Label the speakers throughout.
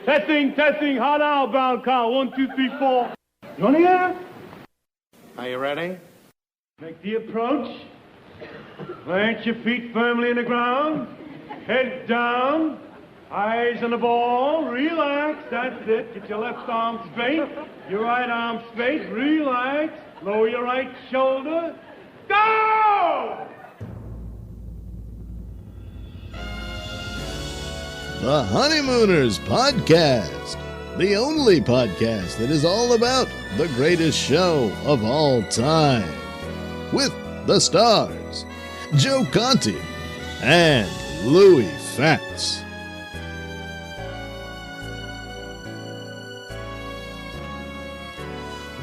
Speaker 1: Testing, hot outbound call. 1, 2, 3, 4. You want to hear?
Speaker 2: Are you ready?
Speaker 1: Make the approach. Plant your feet firmly in the ground. Head down. Eyes on the ball. Relax. That's it. Get your left arm straight. Your right arm straight. Relax. Lower your right shoulder. Go!
Speaker 3: The Honeymooners Podcast, the only podcast that is all about the greatest show of all time. With the stars, Joe Conti and Louis Fatts.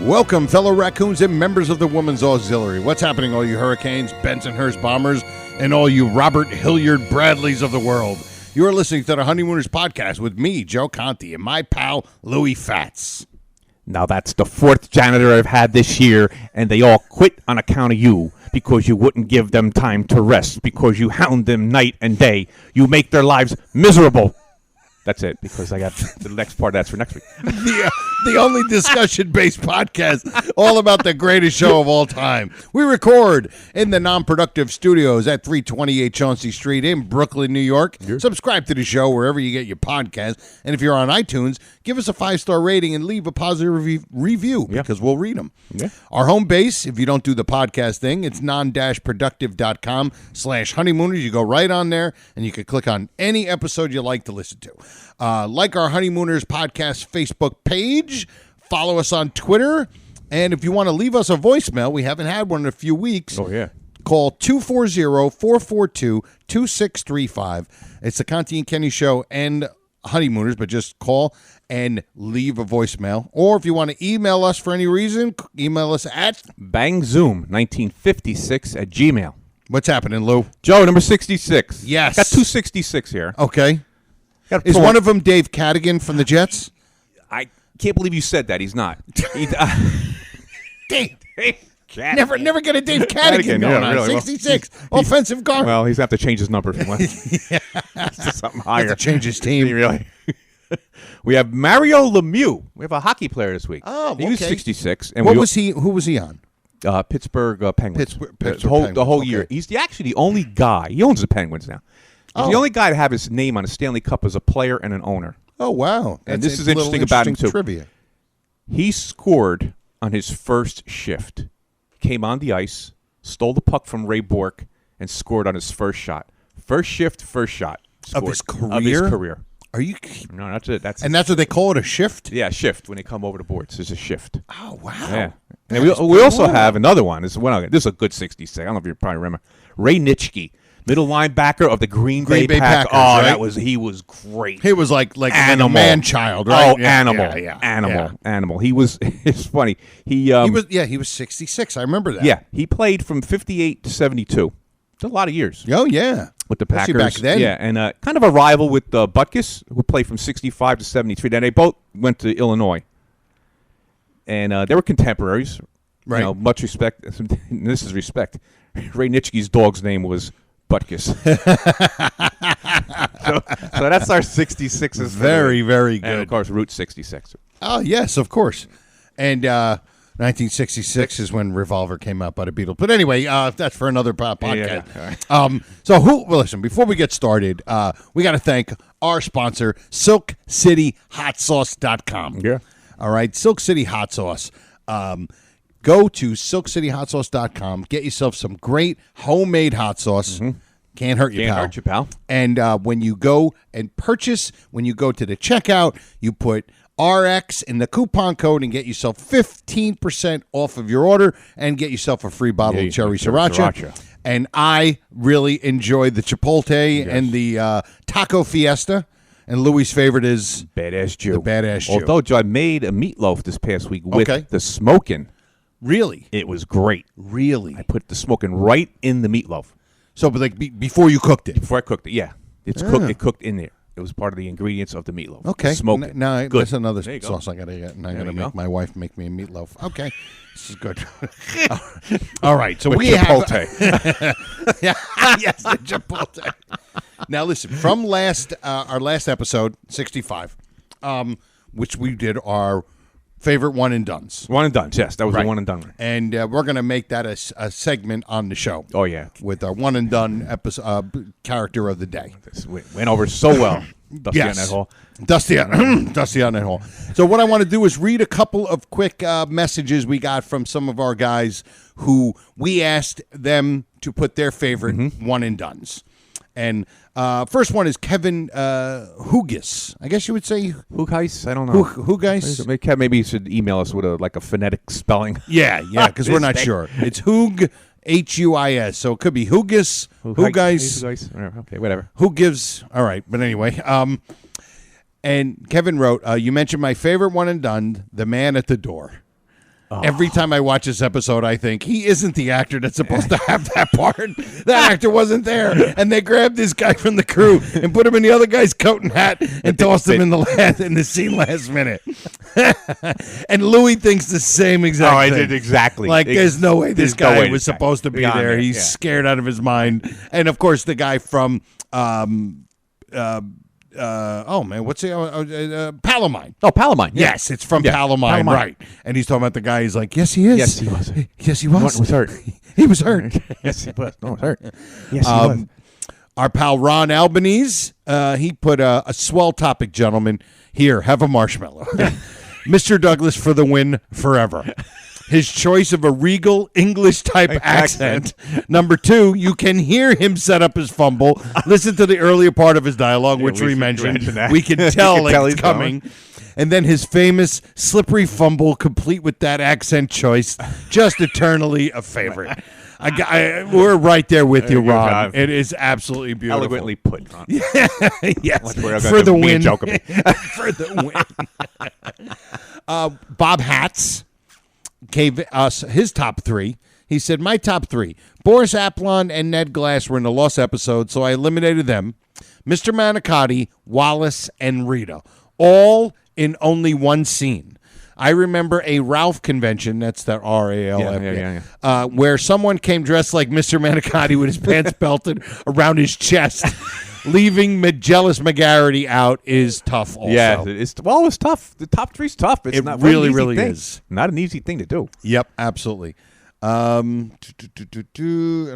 Speaker 4: Welcome, fellow raccoons and members of the Women's Auxiliary. What's happening, all you Hurricanes, Bensonhurst Bombers, and all you Robert Hilliard Bradleys of the world? You are listening to the Honeymooners Podcast with me, Joe Conti, and my pal, Louis Fatts.
Speaker 5: Now that's the fourth janitor I've had this year, and they all quit on account of you because you wouldn't give them time to rest, because you hound them night and day. You make their lives miserable. That's it, because I got the next part. That's for next week.
Speaker 4: The only discussion-based podcast all about the greatest show of all time. We record in the Non-Productive studios at 328 Chauncey Street in Brooklyn, New York. Subscribe to the show wherever you get your podcast. And if you're on iTunes, give us a 5-star rating and leave a positive review because we'll read them. Yeah. Our home base, if you don't do the podcast thing, it's non-productive.com/honeymooners. You go right on there, and you can click on any episode you like to listen to. Like our Honeymooners Podcast Facebook page, follow us on Twitter, and if you want to leave us a voicemail, we haven't had one in a few weeks.
Speaker 5: Oh, yeah.
Speaker 4: Call 240-442-2635. It's the Conti and Kenny Show and Honeymooners, but just call and leave a voicemail. Or if you want to email us for any reason, email us at
Speaker 5: bangzoom1956@gmail.
Speaker 4: What's happening, Lou?
Speaker 5: Joe, number 66.
Speaker 4: Yes.
Speaker 5: Got 266 here.
Speaker 4: Okay. Is one of them Dave Cadigan from the Jets?
Speaker 5: I can't believe you said that. He's not.
Speaker 4: Dave.
Speaker 5: Cadigan.
Speaker 4: Never get a Dave Cadigan going on.
Speaker 5: Really.
Speaker 4: 66. Offensive guard.
Speaker 5: Well, he's going to have to change his number from to something higher.
Speaker 4: Have to change his team.
Speaker 5: Really. We have Mario Lemieux. We have a hockey player this week.
Speaker 4: Oh, okay.
Speaker 5: He was 66. And
Speaker 4: Who was he on?
Speaker 5: Pittsburgh Penguins.
Speaker 4: Pittsburgh
Speaker 5: the whole
Speaker 4: okay.
Speaker 5: year. He's actually the only guy. He owns the Penguins now. He's the only guy to have his name on a Stanley Cup as a player and an owner.
Speaker 4: Oh, wow.
Speaker 5: And this is interesting about him, too.
Speaker 4: Trivia.
Speaker 5: He scored on his first shift. Came on the ice, stole the puck from Ray Bourque, and scored on his first shot. First shift, first shot.
Speaker 4: Of his career?
Speaker 5: Of his career.
Speaker 4: Are you?
Speaker 5: No, that's it. That's
Speaker 4: what they call it, a shift?
Speaker 5: Yeah, shift. When they come over the boards, there's a shift.
Speaker 4: Oh, wow.
Speaker 5: Yeah. And we also have another one. This is a good 66. I don't know if you probably remember. Ray Nitschke. Middle linebacker of the Green Bay Packers. Oh,
Speaker 4: right?
Speaker 5: He was great.
Speaker 4: He was like
Speaker 5: animal.
Speaker 4: a man-child, right?
Speaker 5: Oh, yeah, animal. He was. It's funny. He
Speaker 4: was 66. I remember that.
Speaker 5: Yeah, he played from 58 to 72. It's a lot of years.
Speaker 4: Oh yeah,
Speaker 5: with the Packers
Speaker 4: back then.
Speaker 5: Yeah, and kind of a rival with Butkus, who played from 65 to 73. Then they both went to Illinois, and they were contemporaries.
Speaker 4: Right.
Speaker 5: You know, much respect. And this is respect. Ray Nitschke's dog's name was Butkus. so that's our 66s.
Speaker 4: Very, very good.
Speaker 5: And, of course, Route 66.
Speaker 4: Oh, yes, of course. And 1966 is when Revolver came out by the Beatles. But anyway, that's for another podcast.
Speaker 5: Yeah.
Speaker 4: Right. Listen, before we get started, we got to thank our sponsor, SilkCityHotSauce.com.
Speaker 5: Yeah.
Speaker 4: All right, Silk City Hot Sauce. Go to SilkCityHotSauce.com. Get yourself some great homemade hot sauce. Mm-hmm. Can't hurt you, pal. And when you go and purchase, when you go to the checkout, you put RX in the coupon code and get yourself 15% off of your order and get yourself a free bottle of cherry sriracha. And I really enjoyed the Chipotle and the Taco Fiesta. And Louis' favorite is
Speaker 5: Badass Jew.
Speaker 4: The Badass Jew.
Speaker 5: Although, Joe, I made a meatloaf this past week with the smoking.
Speaker 4: Really?
Speaker 5: It was great.
Speaker 4: Really?
Speaker 5: I put the smoking right in the meatloaf.
Speaker 4: So, but like before you cooked it?
Speaker 5: Before I cooked it, yeah. It's cooked. It cooked in there. It was part of the ingredients of the meatloaf.
Speaker 4: Okay.
Speaker 5: Smoke.
Speaker 4: Now
Speaker 5: good.
Speaker 4: That's another sauce I got to get. And I got to make my wife make me a meatloaf. Okay. This is good. All right. So we
Speaker 5: Chipotle.
Speaker 4: Yes, the Chipotle. Now listen, from our last episode, 65, which we did our favorite one and dones.
Speaker 5: One and dones, yes. That was
Speaker 4: Right.
Speaker 5: the one and done.
Speaker 4: And we're going to make that a segment on the show.
Speaker 5: Oh, yeah.
Speaker 4: With our one and done character of the day.
Speaker 5: This went over so well. Dusty on that hole.
Speaker 4: Dusty on that hole. So what I want to do is read a couple of quick messages we got from some of our guys who we asked them to put their favorite one and dones. And first one is Kevin Hugis. I guess you would say
Speaker 5: Hugis? I don't know.
Speaker 4: Hugis?
Speaker 5: Maybe you should email us with a phonetic spelling.
Speaker 4: Yeah, because we're not sure. It's Hug, Huis. So it could be Hugis, Hugis.
Speaker 5: Okay, whatever.
Speaker 4: Who gives? All right, but anyway. And Kevin wrote, you mentioned my favorite one and done, the man at the door. Oh. Every time I watch this episode, I think he isn't the actor that's supposed to have that part. That actor wasn't there, and they grabbed this guy from the crew and put him in the other guy's coat and hat and tossed him in the scene last minute. And Louis thinks the same exact thing.
Speaker 5: I did exactly.
Speaker 4: Like, there's no way this guy was supposed to be there. He's scared out of his mind. And of course, the guy from what's the Palomine?
Speaker 5: Oh, Palomine. Yeah.
Speaker 4: Yes, it's from Palomine, right? And he's talking about the guy. He's like, yes, he is.
Speaker 5: Yes, he was.
Speaker 4: Yes, he was.
Speaker 5: Norton was hurt.
Speaker 4: He was hurt.
Speaker 5: Yes, he was. No, was hurt. Yes, he was.
Speaker 4: Our pal Ron Albanese, he put a swell topic, gentlemen. Here, have a marshmallow. Mr. Douglas for the win forever. His choice of a regal English-type accent. Number 2, you can hear him set up his fumble. Listen to the earlier part of his dialogue, which we mentioned. We can tell it's coming. And then his famous slippery fumble, complete with that accent choice. Just eternally a favorite. We're right there with you, Ron. It is absolutely beautiful.
Speaker 5: Eloquently put, Ron.
Speaker 4: Yes. For the win. For the win. Bob Hatz gave us his top 3. He said, my top 3. Boris Aplon and Ned Glass were in the Lost episode, so I eliminated them. Mr. Manicotti, Wallace, and Rita. All in only one scene. I remember a Ralph convention, that's the RALF, where someone came dressed like Mr. Manicotti with his pants belted around his chest. Leaving Jealous McGarity out is tough also.
Speaker 5: Yeah, it's tough. The top 3's tough. It's not
Speaker 4: really,
Speaker 5: an easy
Speaker 4: really
Speaker 5: thing.
Speaker 4: is.
Speaker 5: Not an easy thing to do.
Speaker 4: Yep, absolutely. And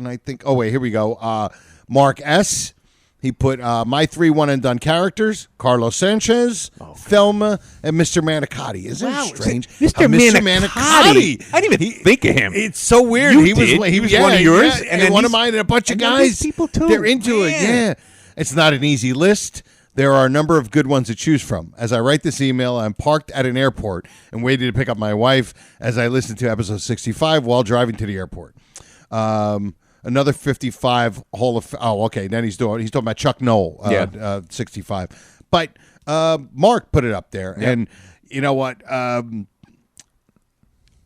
Speaker 4: I think, here we go. Mark S., he put my 3 one-and-done characters, Carlos Sanchez, Thelma, and Mr. Manicotti. Isn't it strange?
Speaker 5: Mr. Manicotti. I didn't even think of him.
Speaker 4: It's so weird. He was one of yours, and then one of mine, and a bunch of guys.
Speaker 5: People too.
Speaker 4: They're into it, yeah. It's not an easy list. There are a number of good ones to choose from. As I write this email, I'm parked at an airport and waiting to pick up my wife as I listen to episode 65 while driving to the airport. Another 55 Hall of... Oh, okay. Then he's talking about Chuck Noll, 65. But Mark put it up there. Yep. And you know what?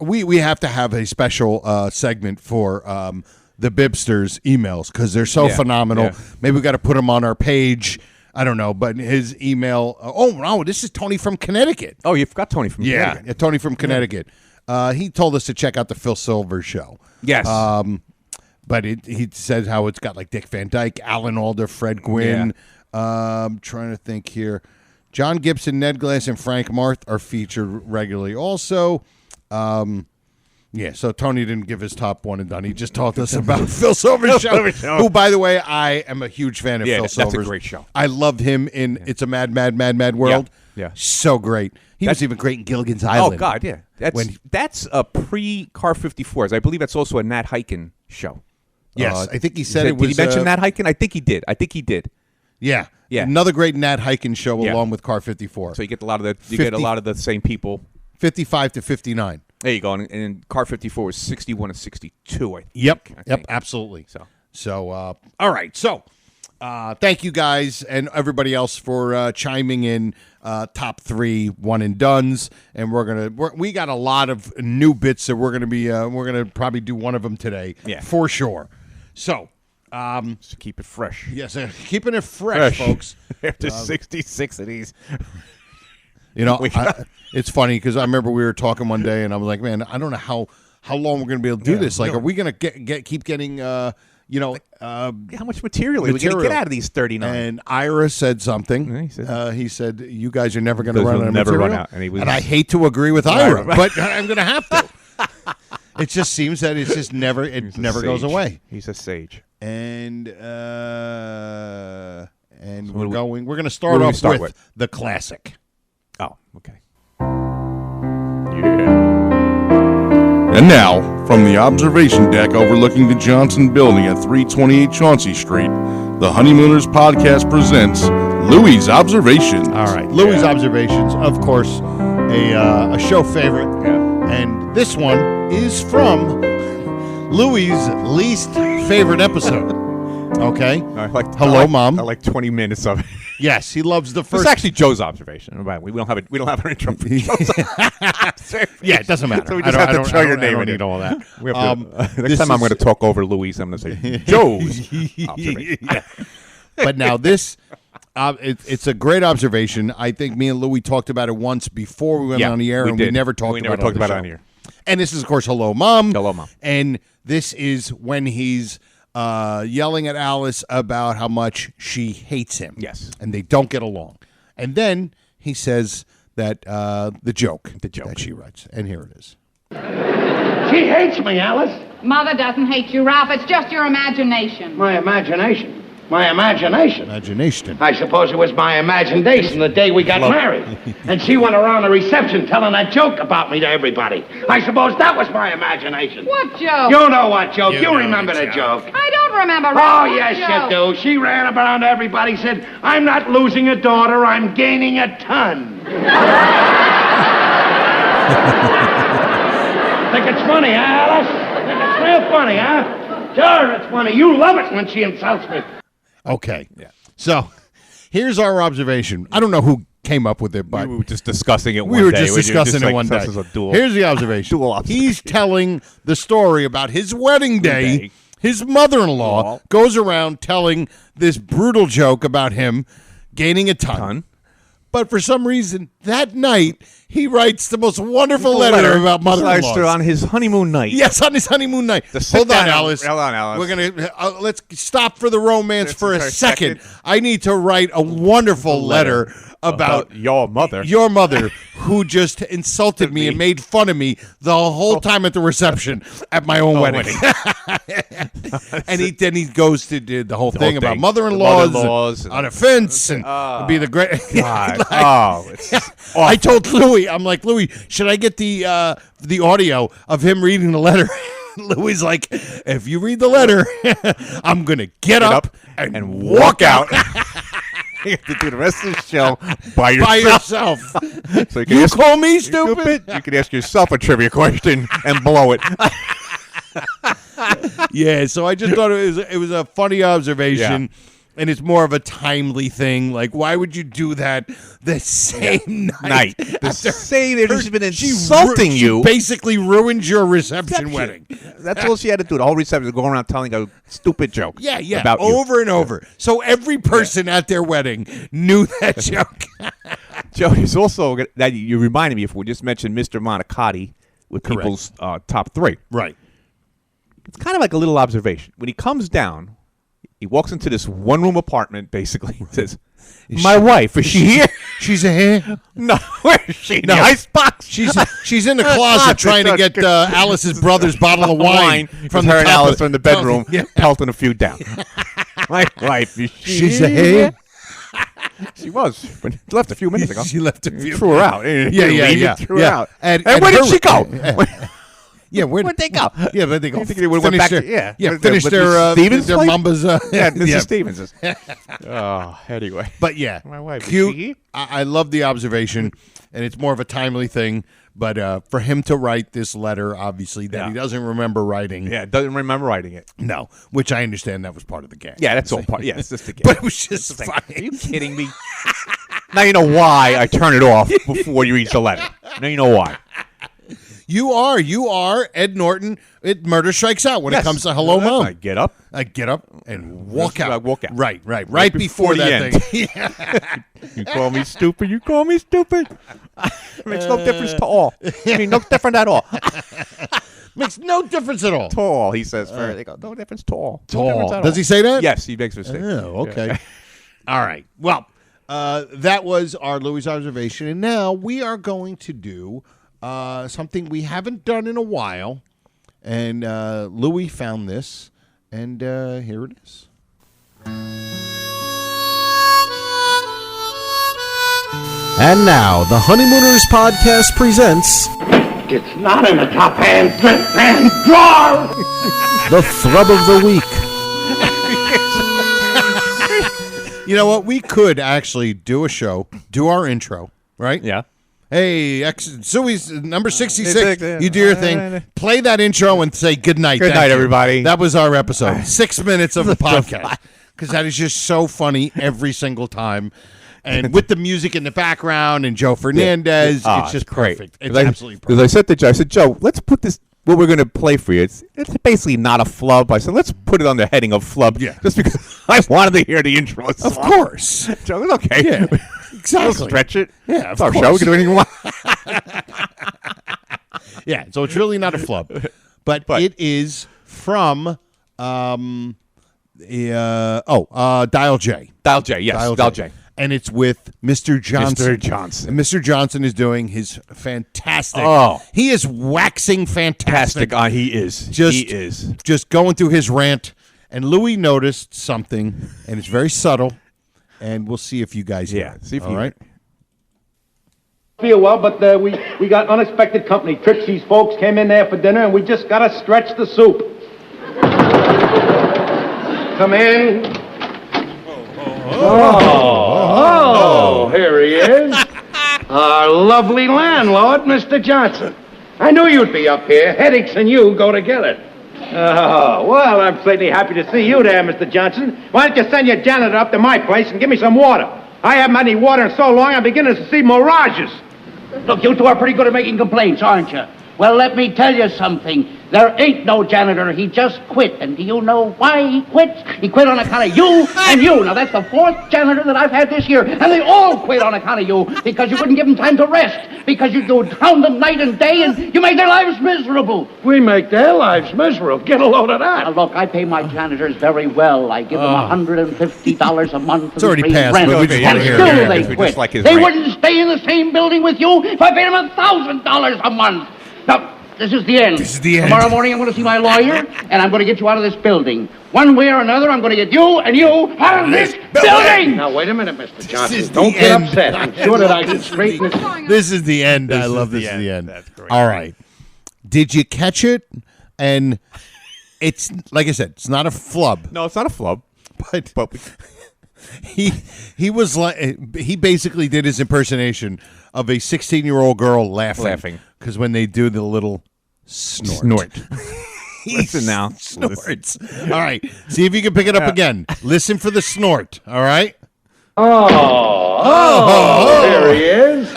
Speaker 4: We have to have a special segment for the Bibsters emails because they're so phenomenal. Yeah. Maybe we got to put them on our page. I don't know, but his email. No, this is Tony from Connecticut.
Speaker 5: Oh, you forgot Tony from Connecticut.
Speaker 4: Yeah, Tony from Connecticut. He told us to check out the Phil Silvers show.
Speaker 5: Yes.
Speaker 4: But he said how it's got like Dick Van Dyke, Alan Alda, Fred Gwynn. Yeah. I'm trying to think here. John Gibson, Ned Glass, and Frank Marth are featured regularly. Also, so Tony didn't give his top one and done. He just talked to us about Phil Silvers' show. Who, by the way, I am a huge fan of Phil Silvers.
Speaker 5: That's a great show.
Speaker 4: I love him in It's a Mad, Mad, Mad, Mad World.
Speaker 5: Yeah.
Speaker 4: So great. He was even great in Gilligan's Island.
Speaker 5: Oh, God, yeah. That's a pre-Car 54s. I believe that's also a Nat Hiken show.
Speaker 4: Yes, I think he said it was...
Speaker 5: Did he mention Nat Hiken? I think he did. Yeah.
Speaker 4: Another great Nat Hiken show along with Car 54.
Speaker 5: So you get a lot of the same people.
Speaker 4: 55 to 59.
Speaker 5: There you go. And Car 54 was 61 to 62, I think.
Speaker 4: Yep, absolutely. So all right. So thank you guys and everybody else for chiming in top 3 one and dones. And we got a lot of new bits that we're gonna probably do one of them today.
Speaker 5: Yeah.
Speaker 4: For sure. So
Speaker 5: just keep it fresh.
Speaker 4: Yes, keeping it fresh. Folks.
Speaker 5: After 66 of these.
Speaker 4: You know, it's funny because I remember we were talking one day, and I was like, "Man, I don't know how long we're going to be able to do this. Like, are we going to keep getting
Speaker 5: how much material are we going to get out of these 39?
Speaker 4: And Ira said something. He said, "You guys are never going to run out of material."
Speaker 5: Run out. And
Speaker 4: I hate to agree with Ira, but I'm going to have to. It just seems that it's just never goes away.
Speaker 5: He's a sage.
Speaker 4: And we're going to start off with the classic.
Speaker 5: Oh, okay.
Speaker 6: Yeah. And now, from the observation deck overlooking the Johnson Building at 328 Chauncey Street, the Honeymooners podcast presents Louie's Observations.
Speaker 4: All right, Louie's Observations, of course, a show favorite. Yeah. And this one is from Louie's least favorite episode. Okay? Hello, Mom.
Speaker 5: I like 20 minutes of it.
Speaker 4: Yes, he loves the first.
Speaker 5: It's actually Joe's observation. We don't have an intro for Joe's observation.
Speaker 4: Yeah, it doesn't matter.
Speaker 5: So we just have to throw your name in.
Speaker 4: I don't need all that.
Speaker 5: Next time I'm going to talk over Louis, I'm going to say Joe's observation.
Speaker 4: But now this, it's a great observation. I think me and Louis talked about it once before we went on the air, and we never talked about it on here. And this is, of course, Hello, Mom.
Speaker 5: Hello, Mom.
Speaker 4: And this is when he's yelling at Alice about how much she hates him.
Speaker 5: Yes.
Speaker 4: And they don't get along. And then he says that the joke that she writes. And here it is.
Speaker 7: She hates me, Alice.
Speaker 8: Mother doesn't hate you, Ralph. It's just your imagination.
Speaker 7: My imagination? My imagination?
Speaker 4: Imagination.
Speaker 7: I suppose it was my imagination the day we got married. And she went around the reception telling that joke about me to everybody. I suppose that was my imagination.
Speaker 8: What joke?
Speaker 7: You know what joke. You remember the joke.
Speaker 8: I don't remember,
Speaker 7: Oh,
Speaker 8: Ralph.
Speaker 7: yes, you do. She ran around to everybody, said, "I'm not losing a daughter, I'm gaining a ton." Think it's funny, huh, Alice? Think it's real funny, huh? Sure, it's funny. You love it when she insults me.
Speaker 4: Okay. Yeah. So here's our observation. I don't know who came up with it, but
Speaker 5: we were just discussing it one day.
Speaker 4: We were just discussing it one day.
Speaker 5: Here's
Speaker 4: the observation. He's telling the story about his wedding day. His mother-in-law goes around telling this brutal joke about him gaining a ton. But for some reason, that night, he writes the most wonderful letter about mother-in-law.
Speaker 5: On his honeymoon night.
Speaker 4: Yes, on his honeymoon night. Hold on, Alice. We're going to let's stop for the romance for a second. I need to write a wonderful letter about
Speaker 5: your mother.
Speaker 4: Your mother, who just insulted me and made fun of me the whole time at the reception at my own wedding. And then he goes to do the whole thing about mother-in-laws on a fence and be the great. I told Louis, I'm like, Louis, should I get the audio of him reading the letter? Louis like, if you read the letter, I'm gonna get up and walk out.
Speaker 5: You have to do the rest of the show by yourself.
Speaker 4: So you call me stupid?
Speaker 5: You can ask yourself a trivia question and blow it.
Speaker 4: Yeah, so I just thought it was a funny observation, and it's more of a timely thing. Like, why would you do that the same night?
Speaker 5: She's been insulting you.
Speaker 4: She basically ruined your reception wedding.
Speaker 5: That's all she had to do. The whole reception, go around telling a stupid joke.
Speaker 4: Yeah,
Speaker 5: about
Speaker 4: over and over. So every person at their wedding knew that joke.
Speaker 5: Joe, it's also that you reminded me of. We just mentioned Mr. Monicati with people's top three.
Speaker 4: Right.
Speaker 5: It's kind of like a little observation. When he comes down, he walks into this one-room apartment, basically, and says, "My wife, is she here?"
Speaker 4: She's here?
Speaker 5: No, where is she? In the icebox?
Speaker 4: She's in the closet trying to get Alice's brother's bottle of wine from
Speaker 5: her
Speaker 4: the
Speaker 5: and Alice are in the bedroom, pelting a few down. My wife, is
Speaker 4: she's here?
Speaker 5: She was. But left a few minutes ago.
Speaker 4: She left a few.
Speaker 5: Threw her out.
Speaker 4: Yeah.
Speaker 5: Threw her out.
Speaker 4: And
Speaker 5: where did she go?
Speaker 4: Yeah,
Speaker 5: where'd they go?
Speaker 4: Yeah, but they go.
Speaker 5: They went back.
Speaker 4: Finish their Mambas.
Speaker 5: Mr. Stevens. Anyway.
Speaker 4: But yeah,
Speaker 5: my wife.
Speaker 4: Cute. I love the observation, and it's more of a timely thing. But for him to write this letter, obviously, that he doesn't remember writing.
Speaker 5: Yeah, doesn't remember writing it.
Speaker 4: No, which I understand that was part of the game.
Speaker 5: Yeah, that's all part. Yeah, it's just the game.
Speaker 4: But it was just funny.
Speaker 5: Are you kidding me? Now you know why I turn it off before you read the letter. Now you know why.
Speaker 4: You are Ed Norton at Murder Strikes Out when it comes to Hello, Mom.
Speaker 5: I get up
Speaker 4: and walk out. Right before
Speaker 5: that
Speaker 4: thing.
Speaker 5: You call me stupid. You call me stupid. It makes no difference to all. I mean, no different at all.
Speaker 4: Makes no difference at all.
Speaker 5: Tall, he says. They go, no difference, tall. No
Speaker 4: Tall.
Speaker 5: difference at
Speaker 4: Does
Speaker 5: all.
Speaker 4: he say that?
Speaker 5: Yes, he makes mistakes.
Speaker 4: Oh, okay. All right. Well, that was our Louis' observation, and now we are going to do something we haven't done in a while, and Louis found this, and here it is.
Speaker 3: And now, the Honeymooners podcast presents
Speaker 7: It's not in the top hand drawer.
Speaker 3: the Flub of the Week.
Speaker 4: You know what? We could actually do a show, do our intro, right?
Speaker 5: Yeah.
Speaker 4: Hey, Suey's number 66. You do your thing. Play that intro and say good night.
Speaker 5: Good night, everybody.
Speaker 4: That was our episode. 6 minutes of the podcast. Because that is just so funny every single time. And with the music in the background and Joe Fernandez, it's just perfect. It's absolutely perfect.
Speaker 5: Because I said to Joe, Joe, let's put this, what we're going to play for you. It's basically not a flub. I said, let's put it on the heading of flub.
Speaker 4: Yeah.
Speaker 5: Just because I wanted to hear the intro.
Speaker 4: Of course.
Speaker 5: Joe, it's okay.
Speaker 4: Yeah, exactly.
Speaker 5: We'll stretch it.
Speaker 4: Yeah,
Speaker 5: it's our show. We can do anything we want.
Speaker 4: Yeah, so it's really not a flub. But it is from Dial J.
Speaker 5: Dial J, yes. Dial J.
Speaker 4: And it's with Mr. Johnson.
Speaker 5: Mr. Johnson.
Speaker 4: And Mr. Johnson is doing his fantastic.
Speaker 5: Oh.
Speaker 4: He is waxing fantastic.
Speaker 5: He is.
Speaker 4: He is. Just going through his rant. And Louis noticed something, and it's very subtle. And we'll see if you guys hear it.
Speaker 5: See if
Speaker 4: all
Speaker 5: you
Speaker 4: right?
Speaker 1: Feel well, but we got unexpected company. Trixie's folks came in there for dinner, and we just got to stretch the soup. Come in. Oh, here he is. Our lovely landlord, Mr. Johnson. I knew you'd be up here. Headaches and you go together. Oh, well, I'm certainly happy to see you there, Mr. Johnson. Why don't you send your janitor up to my place and give me some water? I haven't had any water in so long, I'm beginning to see mirages.
Speaker 7: Look, you two are pretty good at making complaints, aren't you? Well, let me tell you something. There ain't no janitor. He just quit. And do you know why he quit? He quit on account of you and you. Now, that's the fourth janitor that I've had this year. And they all quit on account of you because you wouldn't give them time to rest. Because you drowned them night and day and you made their lives miserable.
Speaker 1: We make their lives miserable. Get a load of that.
Speaker 7: Now, look, I pay my janitors very well. I give them $150 a month.
Speaker 4: It's already
Speaker 7: free
Speaker 4: passed.
Speaker 7: Rent.
Speaker 4: We just
Speaker 7: And
Speaker 4: want to hear
Speaker 7: still
Speaker 4: it.
Speaker 7: they quit.
Speaker 5: Like his
Speaker 7: they
Speaker 5: rent.
Speaker 7: wouldn't stay in the same building with you if I paid them $1,000 a month. Now, this is the end.
Speaker 4: This is the end.
Speaker 7: Tomorrow morning I'm going to see my lawyer, and I'm going to get you out of this building. One way or another, I'm going to get you and you out of this building!
Speaker 1: Now, wait a minute, Mr. Johnson.
Speaker 4: is the
Speaker 1: Don't get
Speaker 4: end.
Speaker 1: upset. I'm sure that I can straighten this.
Speaker 4: This is the end. I love this is the end.
Speaker 5: That's great.
Speaker 4: All right. Did you catch it? And it's, like I said, it's not a flub.
Speaker 5: No, it's not a flub.
Speaker 4: But
Speaker 5: But
Speaker 4: he was like, he basically did his impersonation of a 16-year-old girl laughing. Because when they do the little snort.
Speaker 5: Listen now.
Speaker 4: Snorts. All right. See if you can pick it up again. Listen for the snort. All right?
Speaker 1: Oh, there he is.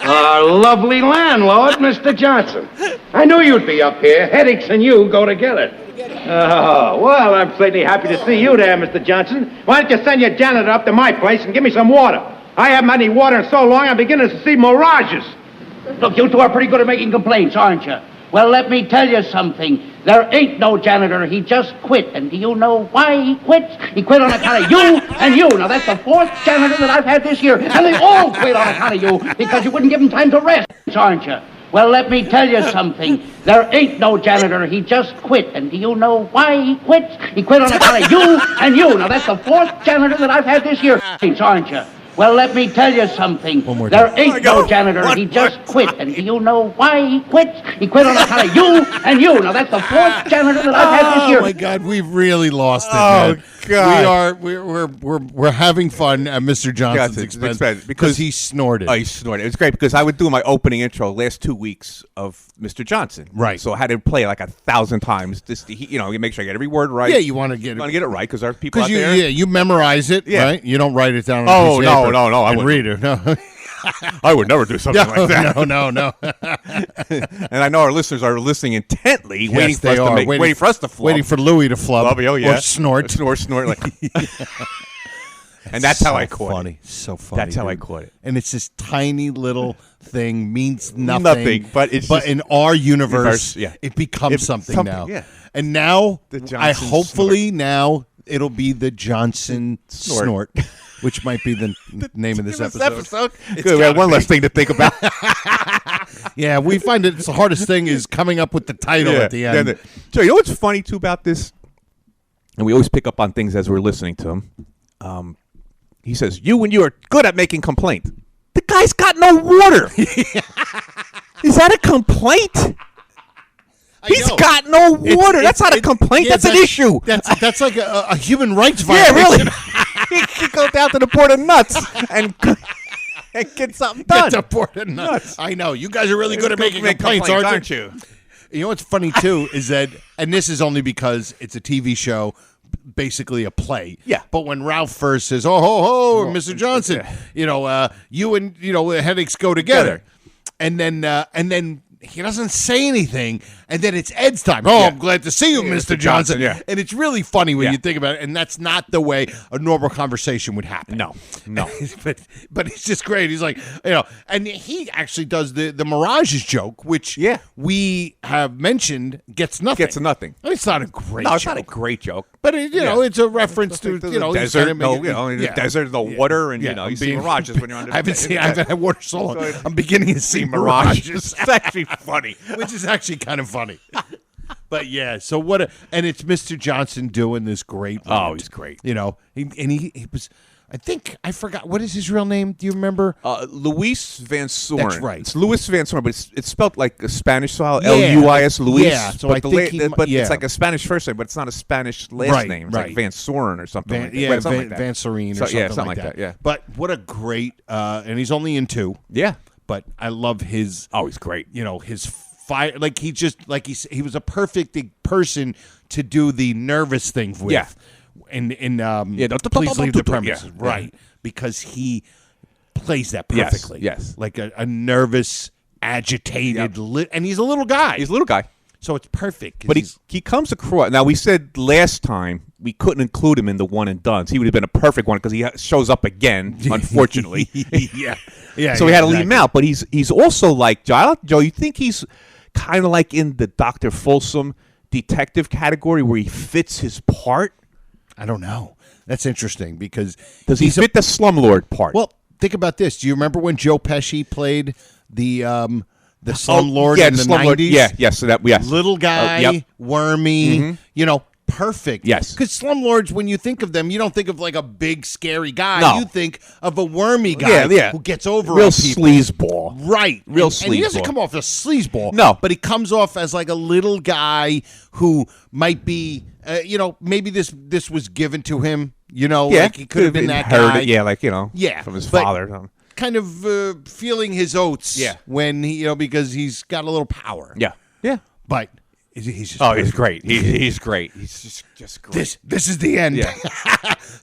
Speaker 1: Our lovely landlord, Mr. Johnson. I knew you'd be up here. Headaches and you go together. Oh, well, I'm certainly happy to see you there, Mr. Johnson. Why don't you send your janitor up to my place and give me some water? I haven't had any water in so long, I'm beginning to see mirages.
Speaker 7: Look, you two are pretty good at making complaints, aren't you? Well, let me tell you something. There ain't no janitor. He just quit. And do you know why he quit? He quit on account of you and you. Now, that's the fourth janitor that I've had this year. And they all quit on account of you because you wouldn't give them time to rest, aren't you? Well, let me tell you something. There ain't no janitor. He just quit. And do you know why he quit? He quit on account of you and you. Now, that's the fourth janitor that I've had this year, aren't you? Well, let me tell you something. There ain't no janitor. He just quit. And do you know why he quit? He quit on account of you and you. Now, that's the fourth janitor that I've had this year.
Speaker 4: Oh, my God. We've really lost it,
Speaker 5: Oh,
Speaker 4: man.
Speaker 5: God.
Speaker 4: We're having fun at Mr. Johnson's expense because he snorted.
Speaker 5: Oh, he snorted. It was great because I would do my opening intro last 2 weeks of Mr. Johnson.
Speaker 4: Right.
Speaker 5: So I had to play like 1,000 times. Just to, you make sure I get every word right.
Speaker 4: Yeah, you want to get
Speaker 5: it right because there are people out
Speaker 4: you,
Speaker 5: there.
Speaker 4: Yeah, you memorize it,
Speaker 5: Yeah.
Speaker 4: right? You don't write it down on
Speaker 5: Oh,
Speaker 4: a piece of
Speaker 5: no,
Speaker 4: paper
Speaker 5: no, I
Speaker 4: and
Speaker 5: wouldn't.
Speaker 4: read it. No.
Speaker 5: I would never do something like that.
Speaker 4: No.
Speaker 5: And I know our listeners are listening intently,
Speaker 4: Yes,
Speaker 5: waiting for
Speaker 4: they
Speaker 5: us
Speaker 4: are.
Speaker 5: to waiting for us to flub.
Speaker 4: Waiting for Louis to flub.
Speaker 5: Flub, oh, yeah.
Speaker 4: Or snort.
Speaker 5: Snort. Like. And that's how I caught
Speaker 4: funny.
Speaker 5: it.
Speaker 4: So funny.
Speaker 5: That's how I
Speaker 4: dude.
Speaker 5: caught it.
Speaker 4: And it's this tiny little thing means nothing.
Speaker 5: But
Speaker 4: in our universe, it becomes something now.
Speaker 5: Yeah.
Speaker 4: And now,
Speaker 5: Johnson
Speaker 4: hopefully now it'll be the Johnson snort, which might be the name of this episode.
Speaker 5: Good, we have one less thing to think about.
Speaker 4: Yeah, we find it's the hardest thing is coming up with the title at the end.
Speaker 5: Joe, you know what's funny too about this? And we always pick up on things as we're listening to him. He says, "You and you are good at making complaints." The guy's got no water. Is that a complaint? He's got no water. That's not a complaint. That's an issue.
Speaker 4: That's like a human rights violation.
Speaker 5: Yeah, really. He should go down to the port of nuts and get something done.
Speaker 4: Get the port of nuts. I know. You guys are really good at making complaints, aren't you? You know what's funny, too, is that, and this is only because it's a TV show, basically a play.
Speaker 5: Yeah.
Speaker 4: But when Ralph first says, "Oh, ho, ho, Mr. Johnson," you and, headaches go together. And then he doesn't say anything, and then it's Ed's time. "Oh, I'm glad to see you, Mr. Johnson."
Speaker 5: Yeah.
Speaker 4: And it's really funny when you think about it, and that's not the way a normal conversation would happen.
Speaker 5: No.
Speaker 4: but it's just great. He's like, and he actually does the Mirage's joke, which we have mentioned gets nothing. It's not a great joke.
Speaker 5: No, it's not a great joke.
Speaker 4: But, it's a reference to,
Speaker 5: desert, desert, no water, and, you see mirages when you're on the
Speaker 4: I haven't had water so long. I'm beginning to see mirages.
Speaker 5: It's actually funny.
Speaker 4: Which is actually kind of funny. But yeah, so and it's Mr. Johnson doing this great.
Speaker 5: Oh, he's great.
Speaker 4: He was. I forgot, what is his real name? Do you remember?
Speaker 5: Luis Van Soren.
Speaker 4: That's right.
Speaker 5: It's Luis Van Soren, but it's spelled like a Spanish style. Luis. Luis.
Speaker 4: Yeah. So
Speaker 5: but
Speaker 4: I think
Speaker 5: it's like a Spanish first name, but it's not a Spanish last name. It's like Van Soren or something.
Speaker 4: Van Soren or something like that.
Speaker 5: Yeah.
Speaker 4: But what a great, and he's only in 2.
Speaker 5: Yeah.
Speaker 4: But I love his.
Speaker 5: Oh, he's great.
Speaker 4: His fire. Like he was a perfect person to do the nervous thing with.
Speaker 5: Yeah.
Speaker 4: Please leave the premises. Yeah. Right. Because he plays that perfectly.
Speaker 5: Yes.
Speaker 4: Like a nervous, agitated, and he's a little guy. So it's perfect.
Speaker 5: But he comes across. Now, we said last time we couldn't include him in the one and dones. He would have been a perfect one because he shows up again, unfortunately.
Speaker 4: Yeah.
Speaker 5: So we had to leave him out. But he's also like, Joe, you think he's kind of like in the Dr. Folsom detective category where he fits his part?
Speaker 4: I don't know. That's interesting because
Speaker 5: does he fit the slumlord part?
Speaker 4: Well, think about this. Do you remember when Joe Pesci played the slumlord in the 90s?
Speaker 5: Yes. So yes.
Speaker 4: Little guy, wormy, perfect.
Speaker 5: Yes.
Speaker 4: Because slumlords, when you think of them, you don't think of like a big, scary guy.
Speaker 5: No.
Speaker 4: You think of a wormy guy who gets over
Speaker 5: real
Speaker 4: on people.
Speaker 5: sleazeball.
Speaker 4: Right.
Speaker 5: Real
Speaker 4: sleazeball. And he doesn't come off as sleazeball.
Speaker 5: No.
Speaker 4: But he comes off as like a little guy who might be, maybe this was given to him. Like he could have been that guy.
Speaker 5: From his father.
Speaker 4: Kind of feeling his oats when he, because he's got a little power.
Speaker 5: Yeah.
Speaker 4: But he's just
Speaker 5: he's great. He's great. He's just great.
Speaker 4: This is the end.
Speaker 5: Yeah.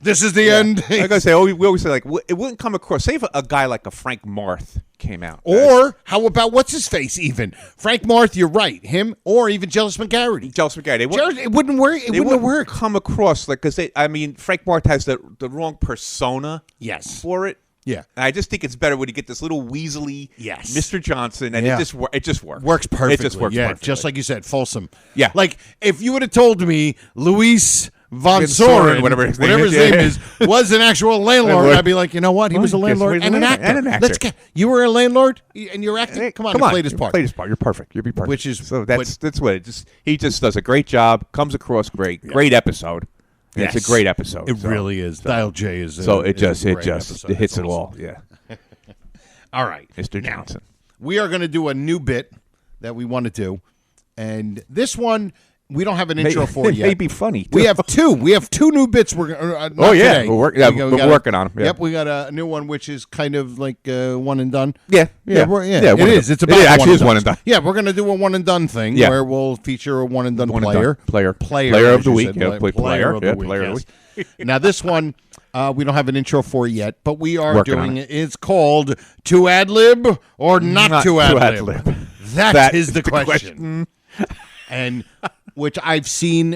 Speaker 4: This is the end.
Speaker 5: Like I say, we always say, like, it wouldn't come across. Say if a guy like a Frank Marth came out.
Speaker 4: Or how about what's his face even? Frank Marth, you're right. Him or even Jealous McGarity. It wouldn't work. It wouldn't work.
Speaker 5: Come across like because Frank Marth has the wrong persona.
Speaker 4: Yes.
Speaker 5: For it.
Speaker 4: Yeah,
Speaker 5: and I just think it's better when you get this little weaselly, Mr. Johnson, and it just works.
Speaker 4: Works perfectly.
Speaker 5: It just works.
Speaker 4: Yeah,
Speaker 5: perfectly.
Speaker 4: just like you said, Folsom.
Speaker 5: Yeah,
Speaker 4: like if you would have told me Luis Van Soren, whatever his name is, was an actual landlord, I'd be like, you know what? He was a landlord and an actor. You were a landlord and you're acting. Come on, play this part.
Speaker 5: Play this part. You're perfect. You'll be perfect.
Speaker 4: Which is
Speaker 5: that's what it just. He just does a great job. Comes across great. Yeah. Great episode. Yes. It's a great episode.
Speaker 4: It really is. Dial J is.
Speaker 5: It hits it all. Yeah.
Speaker 4: All right,
Speaker 5: Mr. Johnson.
Speaker 4: We are going to do a new bit that we want to do, and this one we don't have an intro for yet.
Speaker 5: It may be funny.
Speaker 4: We have two. We have 2 new bits. We're today.
Speaker 5: We're working on them. Yeah.
Speaker 4: Yep, we got a new one which is kind of like one and done.
Speaker 5: Yeah.
Speaker 4: It is. It's about
Speaker 5: it actually is one and done.
Speaker 4: Yeah, we're going to do a one and done thing where we'll feature a one and done player
Speaker 5: of the week.
Speaker 4: Player of the week. Now this one. We don't have an intro for yet, but we are doing it. It's called To Ad Lib or Not To Ad Lib. That is the question. And which I've seen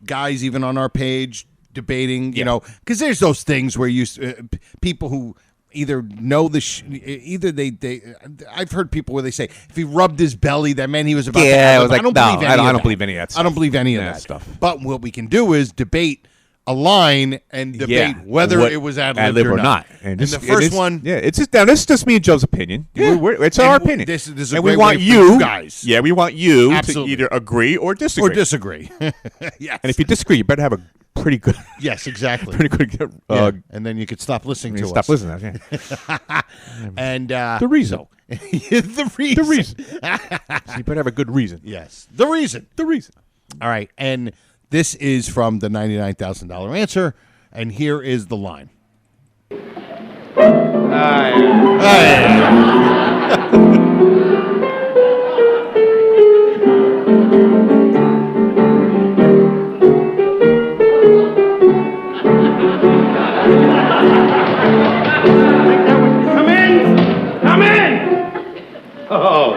Speaker 4: guys even on our page debating, because there's those things where people who either know either they. I've heard people where they say if he rubbed his belly, that meant he was about to.
Speaker 5: Yeah, I was like,
Speaker 4: I don't believe any of that.
Speaker 5: I don't believe any of
Speaker 4: that
Speaker 5: stuff.
Speaker 4: But what we can do is debate a line and debate whether it was ad-libbed or not.
Speaker 5: And
Speaker 4: the first one,
Speaker 5: it's just now. This is just me and Joe's opinion.
Speaker 4: Yeah.
Speaker 5: It's our opinion.
Speaker 4: This is a
Speaker 5: and
Speaker 4: great
Speaker 5: we want
Speaker 4: way
Speaker 5: you
Speaker 4: for guys.
Speaker 5: Yeah, we want you
Speaker 4: Absolutely.
Speaker 5: to either agree or disagree.
Speaker 4: Yes.
Speaker 5: And if you disagree, you better have a pretty good.
Speaker 4: Yes, exactly.
Speaker 5: Pretty good.
Speaker 4: And then you could stop listening to us.
Speaker 5: Stop listening. Yeah.
Speaker 4: And
Speaker 5: the reason.
Speaker 4: The reason.
Speaker 5: So you better have a good reason.
Speaker 4: Yes. The reason. All right. And this is from the $99,000 answer. And here is the line.
Speaker 1: Come in! Oh,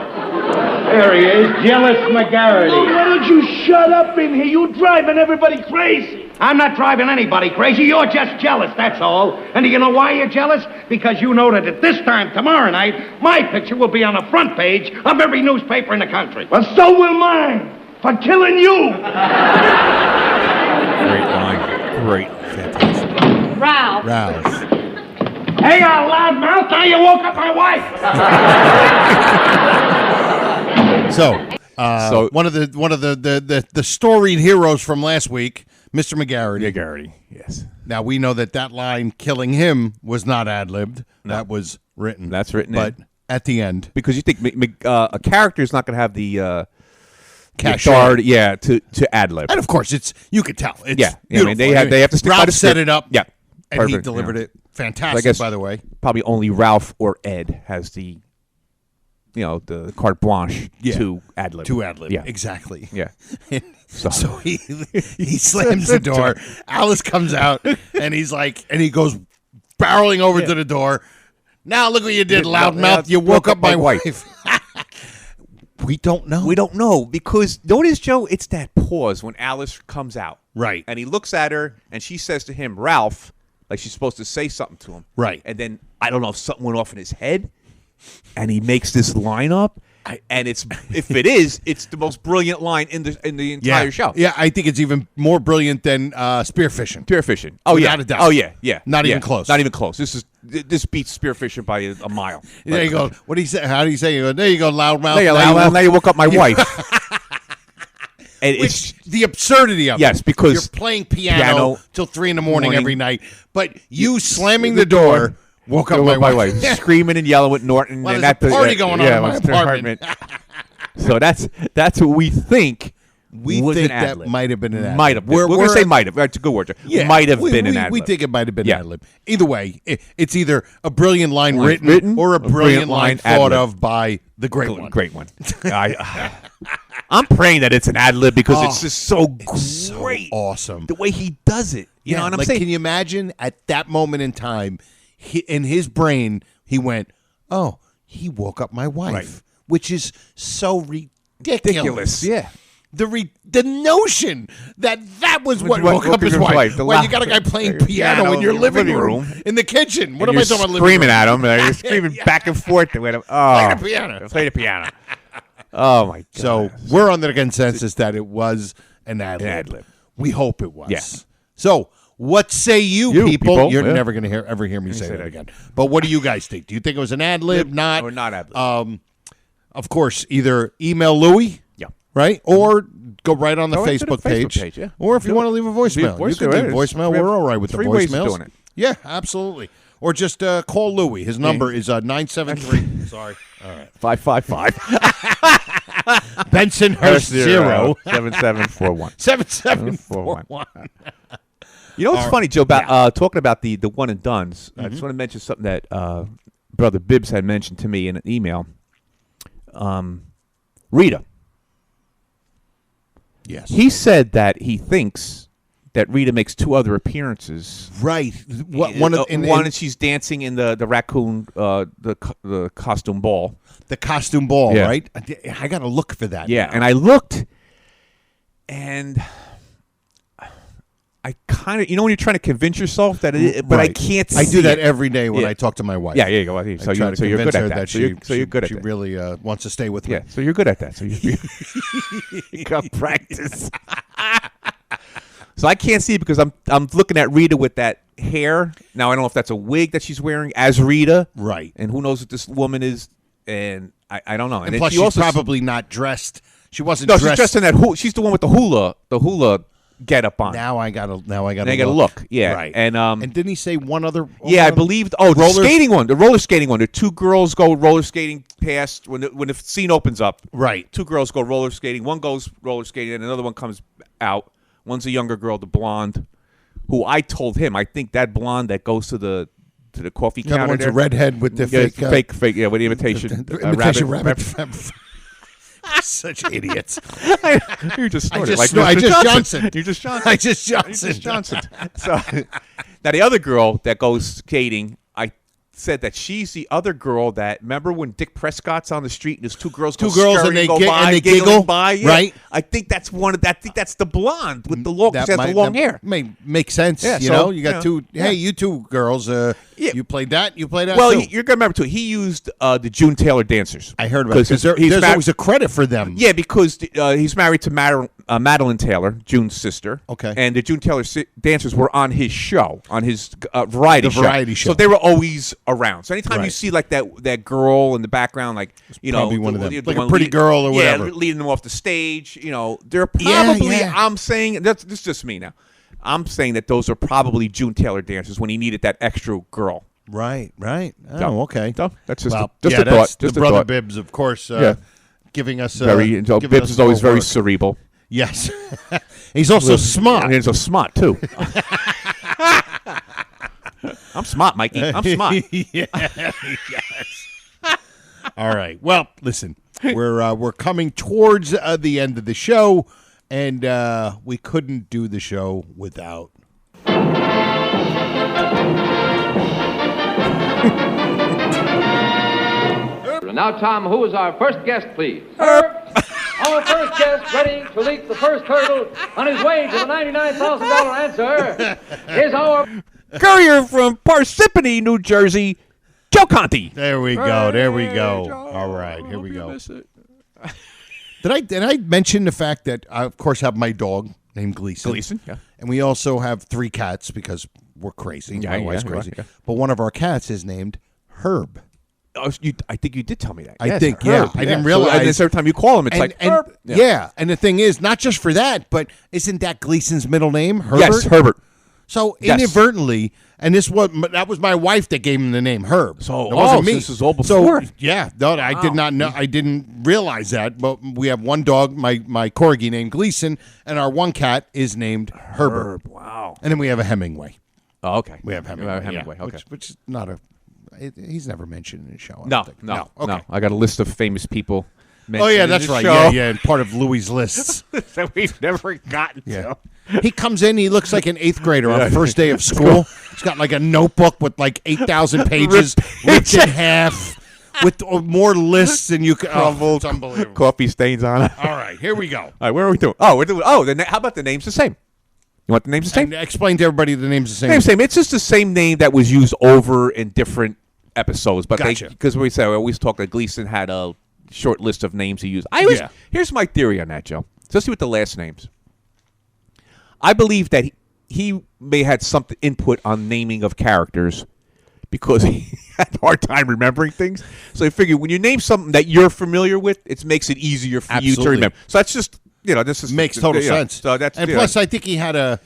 Speaker 1: there he is, jealous McGarity.
Speaker 9: Why don't you shut up in here? You're driving everybody crazy.
Speaker 7: I'm not driving anybody crazy. You're just jealous, that's all. And do you know why you're jealous? Because you know that at this time tomorrow night, my picture will be on the front page of every newspaper in the country.
Speaker 9: Well, so will mine. For killing you.
Speaker 5: Great line. Great. Fantastic.
Speaker 8: Ralph.
Speaker 7: Hey, loudmouth, now you woke up my wife.
Speaker 4: So one of the storied heroes from last week, Mr. McGarity.
Speaker 5: McGarity, yes.
Speaker 4: Now we know that line killing him was not ad-libbed. No. That was written.
Speaker 5: That's written
Speaker 4: but at the end.
Speaker 5: Because you think a character is not going to have the
Speaker 4: cachet.
Speaker 5: To ad-lib.
Speaker 4: And of course, you could tell. It's
Speaker 5: I mean, they have to stick by
Speaker 4: Ralph
Speaker 5: the
Speaker 4: set
Speaker 5: script.
Speaker 4: it up.
Speaker 5: Yeah.
Speaker 4: And
Speaker 5: Perfect,
Speaker 4: he delivered it. Fantastic,
Speaker 5: so I guess
Speaker 4: by the way.
Speaker 5: Probably only Ralph or Ed has the carte blanche to ad-lib.
Speaker 4: Yeah. Exactly.
Speaker 5: Yeah.
Speaker 4: So he slams the door. Alice comes out, and he's like, and he goes barreling over to the door. Now look what you did, loudmouth. You woke up my wife. We don't know.
Speaker 5: We don't know because notice, Joe, it's that pause when Alice comes out.
Speaker 4: Right.
Speaker 5: And he looks at her, and she says to him, Ralph, like she's supposed to say something to him.
Speaker 4: Right.
Speaker 5: And then, I don't know if something went off in his head, and he makes this line up. And it's the most brilliant line in the entire show.
Speaker 4: Yeah, I think it's even more brilliant than spearfishing.
Speaker 5: Spearfishing. Oh,
Speaker 4: Without
Speaker 5: yeah.
Speaker 4: a doubt.
Speaker 5: Oh, yeah. Yeah.
Speaker 4: Not even close.
Speaker 5: Not even close. This beats spearfishing by a mile.
Speaker 4: There you go. What do you say? How do you say? There you go, loudmouth.
Speaker 5: Now you woke up my wife. And
Speaker 4: it's the absurdity of it.
Speaker 5: Yes, because
Speaker 4: you're playing piano till 3 a.m. every night, but you slamming the door woke up my wife.
Speaker 5: Screaming and yelling with Norton.
Speaker 4: Well,
Speaker 5: and
Speaker 4: there's a party going on in my apartment.
Speaker 5: So that's what we think.
Speaker 4: We think that might have been an ad-lib.
Speaker 5: Might have. We're going to say might have. That's a good word.
Speaker 4: Yeah,
Speaker 5: might have been an ad-lib.
Speaker 4: We think it might have been an ad-lib. Either way, it's either a brilliant line written or a brilliant line thought of by the great one.
Speaker 5: Great one. I'm praying that it's an ad-lib because it's just so great.
Speaker 4: So awesome.
Speaker 5: The way he does it. You know what I'm saying?
Speaker 4: Can you imagine at that moment in time, in his brain, he went, oh, he woke up my wife. Right. Which is so ridiculous.
Speaker 5: Yeah.
Speaker 4: The notion that was what woke up his wife. Well, you got a guy playing piano in your living room, in the kitchen. What am I talking about?
Speaker 5: Screaming at him. You're screaming back and forth. Play the piano. Oh, my God.
Speaker 4: So we're under the consensus that it was an ad-lib. We hope it was.
Speaker 5: Yeah.
Speaker 4: So what say you people? You're
Speaker 5: yeah.
Speaker 4: never going to ever hear me say that again. But what do you guys think? Do you think it was an ad-lib? Not?
Speaker 5: Or not ad-lib?
Speaker 4: Of course, either email Louie. Right? Or go right on the Facebook page.
Speaker 5: Yeah.
Speaker 4: Or if you want to leave a voicemail. You can leave a voicemail. We're all right with the voicemails.
Speaker 5: 3 ways of doing it.
Speaker 4: Yeah, absolutely. Or just call Louie. His number is 973. Sorry. All right.
Speaker 5: 555.
Speaker 4: Bensonhurst 0
Speaker 5: 7741.
Speaker 4: 7741.
Speaker 5: You know what's funny, Joe, about talking about the one and dones. I just want to mention something that Brother Bibbs had mentioned to me in an email. Rita.
Speaker 4: Yes.
Speaker 5: He said that he thinks that Rita makes 2 other appearances.
Speaker 4: Right.
Speaker 5: One, she's dancing in the raccoon, the costume ball.
Speaker 4: The costume ball, right? I got to look for that.
Speaker 5: Yeah,
Speaker 4: now.
Speaker 5: and I looked, and I kind of, when you're trying to convince yourself that it, but I can't see
Speaker 4: I do that
Speaker 5: it.
Speaker 4: every day when I talk to my wife.
Speaker 5: Yeah, there you go.
Speaker 4: So you're good at that.
Speaker 5: So you're good at
Speaker 4: She
Speaker 5: that.
Speaker 4: really wants to stay with me.
Speaker 5: Yeah, so you're good at that. So you got practice. So I can't see it because I'm looking at Rita with that hair. Now I don't know if that's a wig that she's wearing as Rita.
Speaker 4: Right.
Speaker 5: And who knows what this woman is, and I don't know.
Speaker 4: And plus, she's probably not dressed. She wasn't
Speaker 5: No,
Speaker 4: dressed.
Speaker 5: she's dressed in that. She's the one with the hula get up on.
Speaker 4: Now I gotta
Speaker 5: look. Yeah.
Speaker 4: Right.
Speaker 5: And
Speaker 4: didn't he say one other?
Speaker 5: Yeah, I believe. Oh, the skating one, the roller skating one. The two girls go roller skating past when the scene opens up.
Speaker 4: Right.
Speaker 5: Two girls go roller skating. One goes roller skating, and another one comes out. One's a younger girl, the blonde, who I told him I think that blonde that goes to the coffee counter.
Speaker 4: The other one's a redhead with the
Speaker 5: fake, with the imitation
Speaker 4: rabbit. Such idiots.
Speaker 5: You just
Speaker 4: snorted
Speaker 5: like
Speaker 4: I just Johnson.
Speaker 5: You just Johnson.
Speaker 4: I just Johnson.
Speaker 5: So now the other girl that goes skating, I said that she's the other girl that, remember when Dick Prescott's on the street and there's two girls
Speaker 4: and they
Speaker 5: go
Speaker 4: giggle,
Speaker 5: by,
Speaker 4: and they giggle
Speaker 5: by, yeah.
Speaker 4: right?
Speaker 5: I think that's I think that's the blonde with the long, she has the long hair.
Speaker 4: May make sense.
Speaker 5: Yeah,
Speaker 4: you
Speaker 5: so,
Speaker 4: know, you got two.
Speaker 5: Yeah.
Speaker 4: Hey, you two girls. You played that. You played that.
Speaker 5: Well,
Speaker 4: too.
Speaker 5: you're gonna remember too. He used the June Taylor dancers.
Speaker 4: I heard about it because there's always a credit for them.
Speaker 5: Yeah, because he's married to Madeline Taylor, June's sister.
Speaker 4: Okay.
Speaker 5: And the June Taylor dancers were on his show, on his variety show. So they were always around. So anytime you see like that girl in the background, like
Speaker 4: probably one of them, like a pretty girl or whatever,
Speaker 5: leading them off the stage. They're probably.
Speaker 4: Yeah.
Speaker 5: I'm saying this is just me now. I'm saying that those are probably June Taylor dancers when he needed that extra girl.
Speaker 4: Right. Oh, okay.
Speaker 5: So that's just
Speaker 4: a
Speaker 5: thought.
Speaker 4: That's the brother Bibbs, of course, giving us
Speaker 5: Bibbs is always very cerebral.
Speaker 4: Yes, he's also smart.
Speaker 5: And he's a smart too. I'm smart, Mikey. I'm smart.
Speaker 4: Yes. All right. Well, listen, we're coming towards the end of the show, and we couldn't do the show without.
Speaker 10: Now, Tom, who is our first guest, please?
Speaker 11: Herb. Our first guest, ready to leap the first hurdle on his way to the $99,000 answer, is our
Speaker 5: courier from Parsippany, New Jersey, Joe Conti.
Speaker 4: There we go. Joe. All right, here we go. Did I mention the fact that I, of course, have my dog named Gleason?
Speaker 5: Yeah.
Speaker 4: And we also have 3 cats because we're crazy. My wife's crazy.
Speaker 5: Yeah.
Speaker 4: But one of our cats is named Herb.
Speaker 5: Oh, I think you did tell me that.
Speaker 4: I didn't realize.
Speaker 5: So, and every time you call him, it's Herb.
Speaker 4: Yeah, and the thing is, not just for that, but isn't that Gleason's middle name, Herbert?
Speaker 5: Yes, Herbert.
Speaker 4: So inadvertently, and that was my wife that gave him the name Herb.
Speaker 5: So
Speaker 4: it wasn't me.
Speaker 5: This is all before.
Speaker 4: So yeah, no, I did not know. I didn't realize that. But we have one dog, my corgi named Gleason, and our one cat is named Herbert.
Speaker 5: Wow.
Speaker 4: And then we have a Hemingway.
Speaker 5: Oh, okay.
Speaker 4: We have Hemingway.
Speaker 5: Okay.
Speaker 4: Which is not a. He's never mentioned in the show.
Speaker 5: No.
Speaker 4: Okay.
Speaker 5: I got a list of famous people.
Speaker 4: Oh yeah, that's right.
Speaker 5: Show.
Speaker 4: Yeah, and part of Louis' lists
Speaker 5: that we've never gotten to.
Speaker 4: He comes in, he looks like an 8th grader on the first day of school. He's got like a notebook with like 8,000 pages ripped in half with more lists than you can. Oh, it's unbelievable.
Speaker 5: Coffee stains on it.
Speaker 4: All right, here we go.
Speaker 5: All right, where are we doing? Oh, we're doing. Oh, how about the name's the same? You want the name's the same?
Speaker 4: And explain to everybody the name's the same.
Speaker 5: Name's the same. It's just the same name that was used over in different episodes. But
Speaker 4: gotcha.
Speaker 5: Because we always talk that Gleason had a short list of names he used. Here's my theory on that, Joe. Especially with the last names. I believe that he may have had some input on naming of characters because he had a hard time remembering things. So I figure when you name something that you're familiar with, it makes it easier for you to remember. So that's just, this is
Speaker 4: makes total sense.
Speaker 5: So that's,
Speaker 4: and plus, I think he had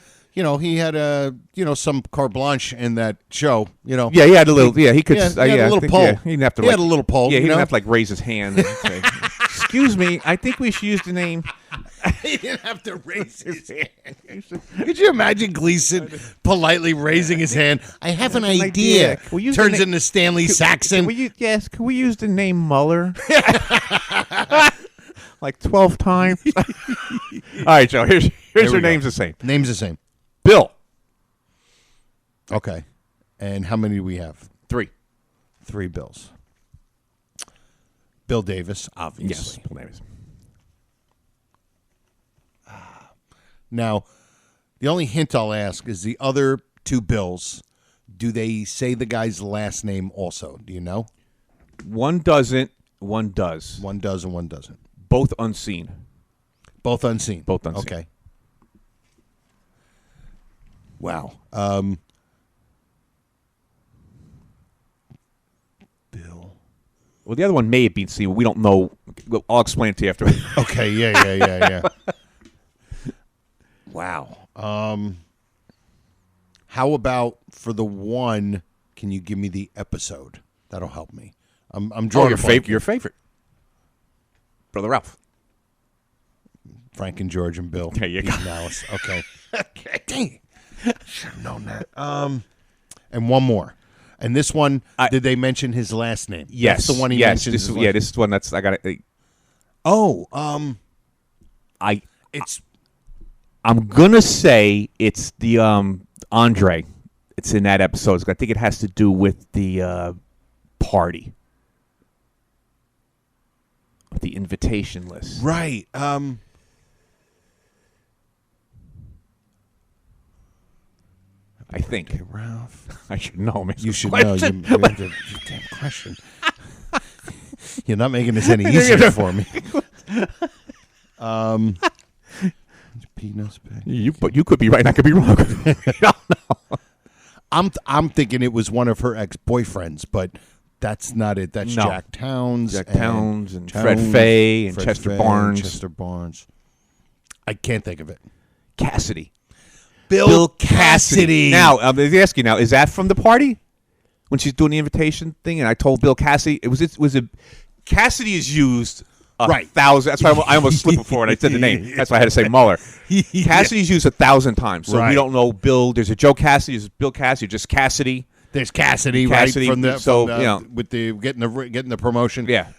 Speaker 4: some carte blanche in that show. Yeah,
Speaker 5: he had a little. He could.
Speaker 4: He had a little pull.
Speaker 5: He didn't have to.
Speaker 4: He had a little pull.
Speaker 5: Yeah, he didn't have to raise his hand and say, "Excuse me, I think we should use the name."
Speaker 4: He didn't have to raise his hand. Could you imagine Gleason politely raising his hand? I have an idea. Turns into Stanley Saxon.
Speaker 5: Can we use the name Mueller? Like 12 times. All right, Joe. Here's your name's the same.
Speaker 4: Name's the same.
Speaker 5: Bill.
Speaker 4: Okay. And how many do we have?
Speaker 5: 3.
Speaker 4: 3 Bills. Bill Davis, obviously.
Speaker 5: Yes, Bill Davis.
Speaker 4: Now, The only hint I'll ask is the other two Bills. Do they say the guy's last name also? Do you know?
Speaker 5: One doesn't. One does.
Speaker 4: One does and one doesn't.
Speaker 5: Both unseen.
Speaker 4: Both unseen.
Speaker 5: Both unseen.
Speaker 4: Okay. Wow. Bill.
Speaker 5: Well, the other one may have been seen. We don't know. I'll explain it to you after.
Speaker 4: Okay. Yeah. Wow. How about for the one? Can you give me the episode? That'll help me. I'm drawing
Speaker 5: your favorite, Brother Ralph,
Speaker 4: Frank and George and Bill.
Speaker 5: There you go.
Speaker 4: Alice. Okay. Okay. Dang. Should have known that. And one more. And this one, did they mention his last name?
Speaker 5: Yes,
Speaker 4: that's the one he mentioned.
Speaker 5: This is one that's I got it. I'm gonna say it's the Andre. It's in that episode. I think it has to do with the party, the invitation list.
Speaker 4: Right.
Speaker 5: I think.
Speaker 4: Okay, Ralph.
Speaker 5: I should know.
Speaker 4: You should know. You damn question. You're not making this any easier for me. Peanuts bag.
Speaker 5: But you could be right. And I could be wrong. I don't know.
Speaker 4: I'm thinking it was one of her ex-boyfriends, but that's not it. That's
Speaker 5: No.
Speaker 4: Jack Towns.
Speaker 5: Jack Towns and Fred Fay and
Speaker 4: Fred
Speaker 5: Chester
Speaker 4: Fay,
Speaker 5: Barnes.
Speaker 4: Chester Barnes. I can't think of it.
Speaker 5: Cassidy.
Speaker 4: Bill Cassidy.
Speaker 5: Now, they ask you now, is that from the party when she's doing the invitation thing? And I told Bill Cassidy it was a Cassidy is used 1,000. That's why I almost slipped before and I said the name. That's why I had to say Mueller. Cassidy's used 1,000 times, so we don't know Bill. There's a Joe Cassidy, there's Bill Cassidy, just Cassidy.
Speaker 4: There's Cassidy, right? From the with the getting the promotion.
Speaker 5: Yeah.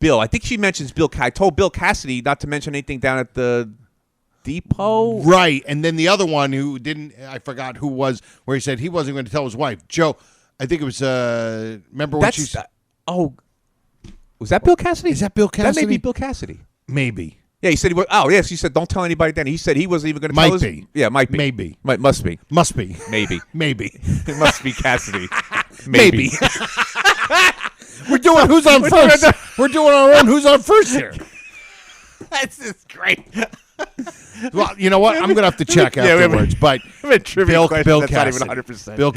Speaker 5: Bill. I think she mentions Bill. I told Bill Cassidy not to mention anything down at the depot.
Speaker 4: Right. And then the other one who didn't, I forgot who was, where he said he wasn't going to tell his wife. Joe, I think it was, remember when she said.
Speaker 5: Was that Bill Cassidy?
Speaker 4: Is that Bill Cassidy?
Speaker 5: That may be Bill Cassidy.
Speaker 4: Maybe.
Speaker 5: Yeah, he said he was. Oh, yes. He said, don't tell anybody then. He said he wasn't even going to tell
Speaker 4: Might be.
Speaker 5: Yeah, might be.
Speaker 4: Maybe.
Speaker 5: Must be.
Speaker 4: Must be.
Speaker 5: Maybe.
Speaker 4: Maybe.
Speaker 5: It must be Cassidy.
Speaker 4: Maybe. We're doing who's on first. We're doing our own who's on first here.
Speaker 5: That's just great.
Speaker 4: Well, you know what? I'm going to have to check afterwards. But
Speaker 5: Bill Cassidy.
Speaker 4: Not even
Speaker 5: 100%.
Speaker 4: Bill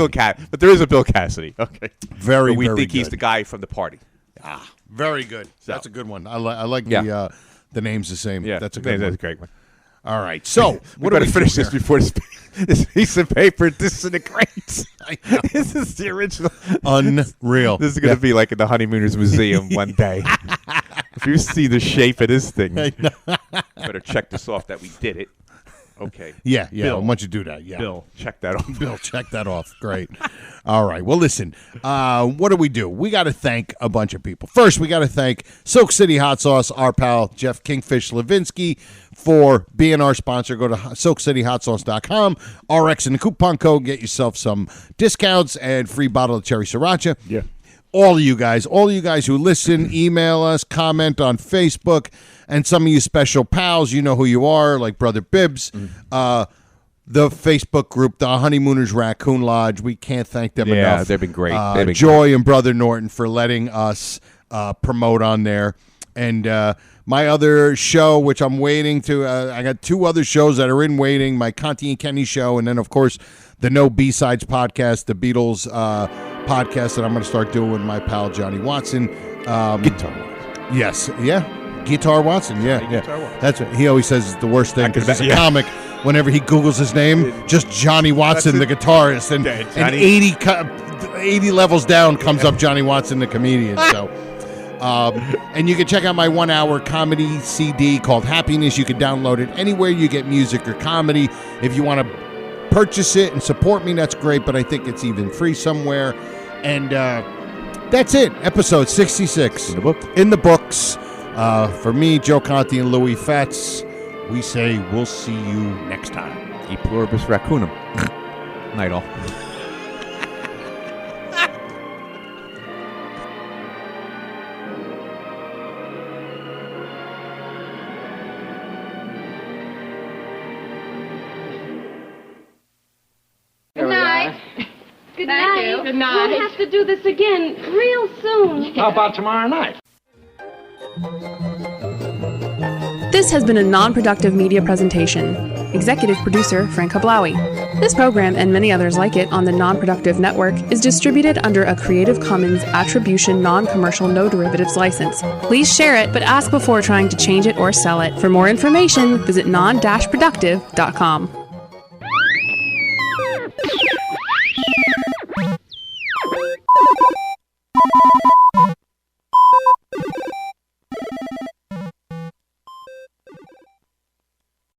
Speaker 4: Cassidy.
Speaker 5: But there is a Bill Cassidy. Okay.
Speaker 4: Very,
Speaker 5: we
Speaker 4: very
Speaker 5: think
Speaker 4: good.
Speaker 5: he's the guy from the party.
Speaker 4: Very good. So. That's a good one. I like the name's the same.
Speaker 5: Yeah,
Speaker 4: that's a good one.
Speaker 5: That's a great one.
Speaker 4: All right. So
Speaker 5: we better finish this before this piece of paper disintegrates. This is the original.
Speaker 4: Unreal.
Speaker 5: This is going to be like in the Honeymooners Museum one day. If you see the shape of this thing, better check this off that we did it. Okay.
Speaker 4: Yeah.
Speaker 5: Bill.
Speaker 4: Once you do that, yeah.
Speaker 5: Bill, check that off.
Speaker 4: Bill, check that off. Great. All right. Well, listen, what do? We got to thank a bunch of people. First, we got to thank Silk City Hot Sauce, our pal Jeff Kingfish Levinsky, for being our sponsor. Go to SilkCityHotSauce.com, RX and the coupon code, get yourself some discounts and free bottle of cherry sriracha.
Speaker 5: Yeah.
Speaker 4: All of you guys who listen, email us, comment on Facebook, and some of you special pals, you know who you are, like Brother Bibbs, the Facebook group, the Honeymooners Raccoon Lodge. We can't thank them enough.
Speaker 5: Yeah, they've been great.
Speaker 4: Joy and Brother Norton for letting us promote on there. And my other show, which I'm waiting to, I got two other shows that are in waiting, my Conti and Kenny show, and then, of course, the No B-Sides podcast, the Beatles podcast that I'm going to start doing with my pal Johnny Watson.
Speaker 5: Guitar.
Speaker 4: Yes. Yeah. Guitar Watson. Yeah.
Speaker 5: Guitar Watson.
Speaker 4: That's what he always says is the worst thing because he's a comic. Whenever he Googles his name, just Johnny Watson, the guitarist, and 80 levels down comes up Johnny Watson, the comedian. So, and you can check out my 1-hour comedy CD called Happiness. You can download it anywhere you get music or comedy. If you want to purchase it and support me, that's great, but I think it's even free somewhere. And that's it. Episode 66. In the books. For me, Joe Conti, and Louis Fetz, we say we'll see you next time.
Speaker 5: E pluribus raccoonum. Night all.
Speaker 12: Good
Speaker 8: Thank
Speaker 12: night.
Speaker 8: you. Good night.
Speaker 12: We'll have to do this again real soon.
Speaker 11: How about tomorrow night?
Speaker 13: This has been a non-productive media presentation. Executive producer Frank Hablawi. This program and many others like it on the Non-Productive Network is distributed under a Creative Commons Attribution Non-Commercial No Derivatives license. Please share it, but ask before trying to change it or sell it. For more information, visit non-productive.com.